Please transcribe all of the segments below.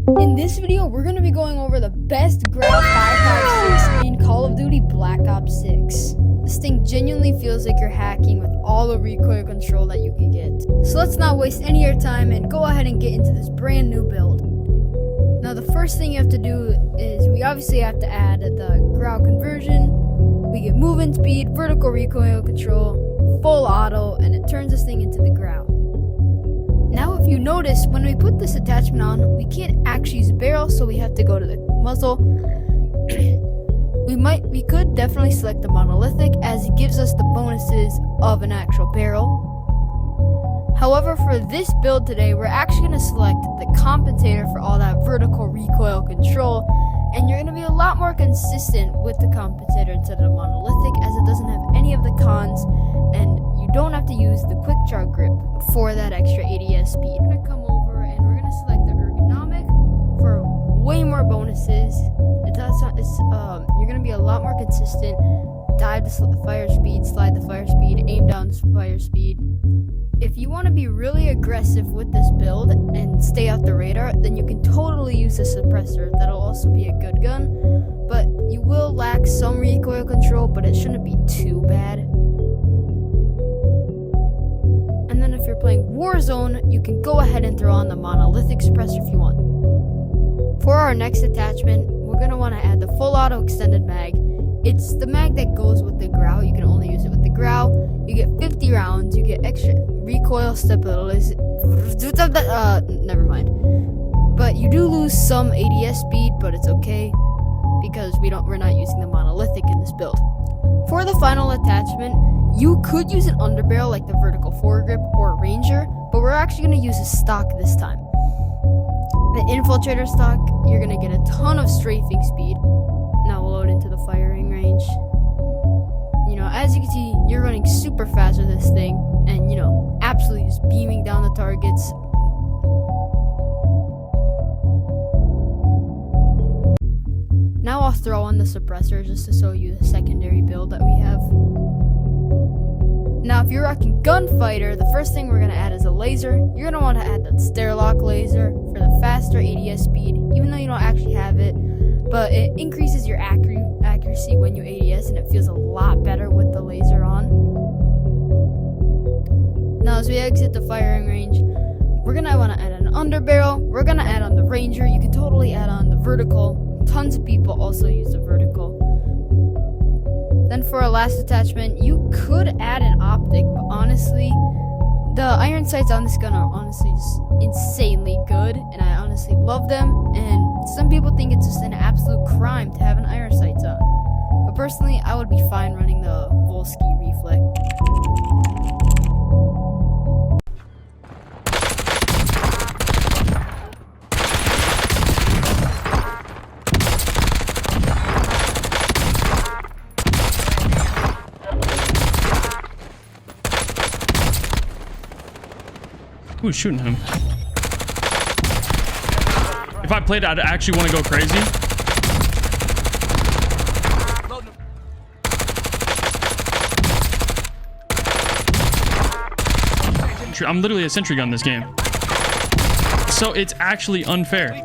In this video, we're going to be going over the best Grau 556 in Call of Duty Black Ops 6. This thing genuinely feels like you're hacking with all the recoil control that you can get. So let's not waste any of your time and go ahead and get into this brand new build. Now the first thing you have to do is we obviously have to add the Grau conversion. We get movement speed, vertical recoil control, full auto, and it turns this thing into the Grau. Now if you notice, when we put this attachment on, we can't actually use a barrel, so we have to go to the muzzle. We could definitely select the monolithic, as it gives us the bonuses of an actual barrel. However, for this build today, we're actually going to select the compensator for all that vertical recoil control, and you're going to be a lot more consistent with the compensator instead of the monolithic, as it doesn't have any of the cons, and you don't have to use the quick draw grip for that extra ADS speed. We're going to come over and we're going to select the ergonomic for way more bonuses. You're going to be a lot more consistent. Dive the fire speed, slide the fire speed, aim down the fire speed. If you want to be really aggressive with this build and stay off the radar, then you can totally use the suppressor. That'll also be a good gun, but you will lack some recoil control, but it shouldn't be too bad. And then if you're playing Warzone, you can go ahead and throw on the monolithic suppressor if you want. For our next attachment, we're going to want to add the full auto extended mag. It's the mag that goes with the Grau. You can only use it with the Grau. You get 50 rounds, you get extra recoil stability. Never mind. But you do lose some ADS speed, but it's okay because we're not using the monolithic in this build. For the final attachment, you could use an underbarrel like the vertical foregrip or Ranger, but we're actually going to use a stock this time. The infiltrator stock, you're going to get a ton of strafing speed. Now we'll load into the firing range. As you can see, you're running super fast with this thing, and absolutely just beaming down the targets. Now I'll throw on the suppressor just to show you the secondary build that we have. Now if you're rocking Gunfighter, the first thing we're going to add is a laser. You're going to want to add that Stairlock laser for the faster ADS speed, even though you don't actually have it. But it increases your accuracy when you ADS, and it feels a lot better with the laser on. Now as we exit the firing range, we're going to want to add an underbarrel. We're going to add on the Ranger. You can totally add on the vertical. Tons of people also use the vertical. Then for our last attachment, you could add an optic, but honestly, the iron sights on this gun are honestly just insanely good, and I honestly love them, and some people think it's just an absolute crime to have an iron sights on. But personally, I would be fine running the Volsky Reflect. Who's shooting him? If I played, I'd actually want to go crazy. I'm literally a sentry gun this game. So it's actually unfair.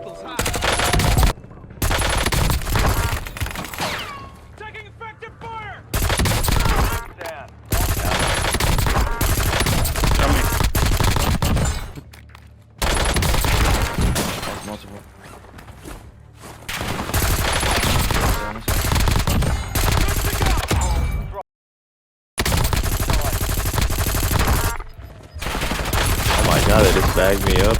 God, they just bagged me up,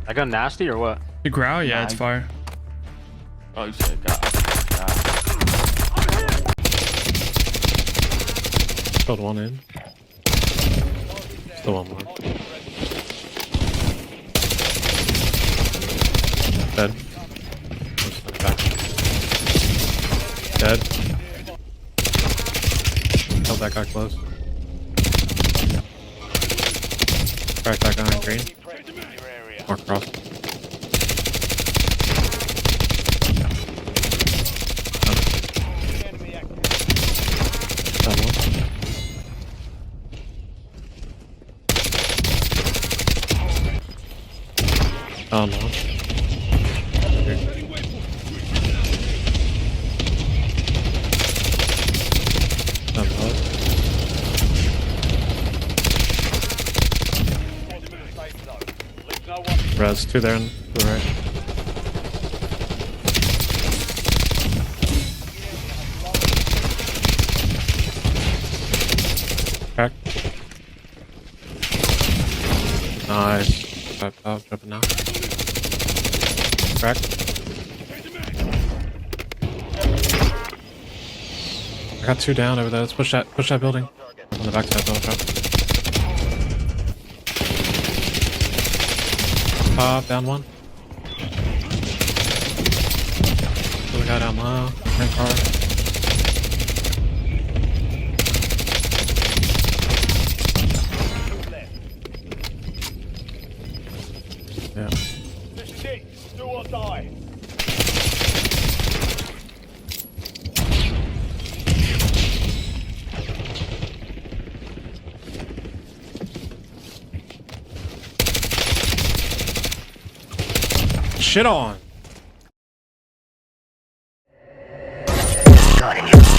I got nasty or what? The Grau, yeah, it's fire. Oh, you said God. Killed one in. Still one more. Dead. Dead. Killed that guy close. Crack that guy in green. Or cross. Oh no. Res, 2 there on the right. Crack. Nice. Jumping now. Crack. I got 2 down over there. Let's push that building. On the backside building drop. Down 1. Kill the guy down low. Tank car. Yeah. This is it. Do or die. Shit on! Got him.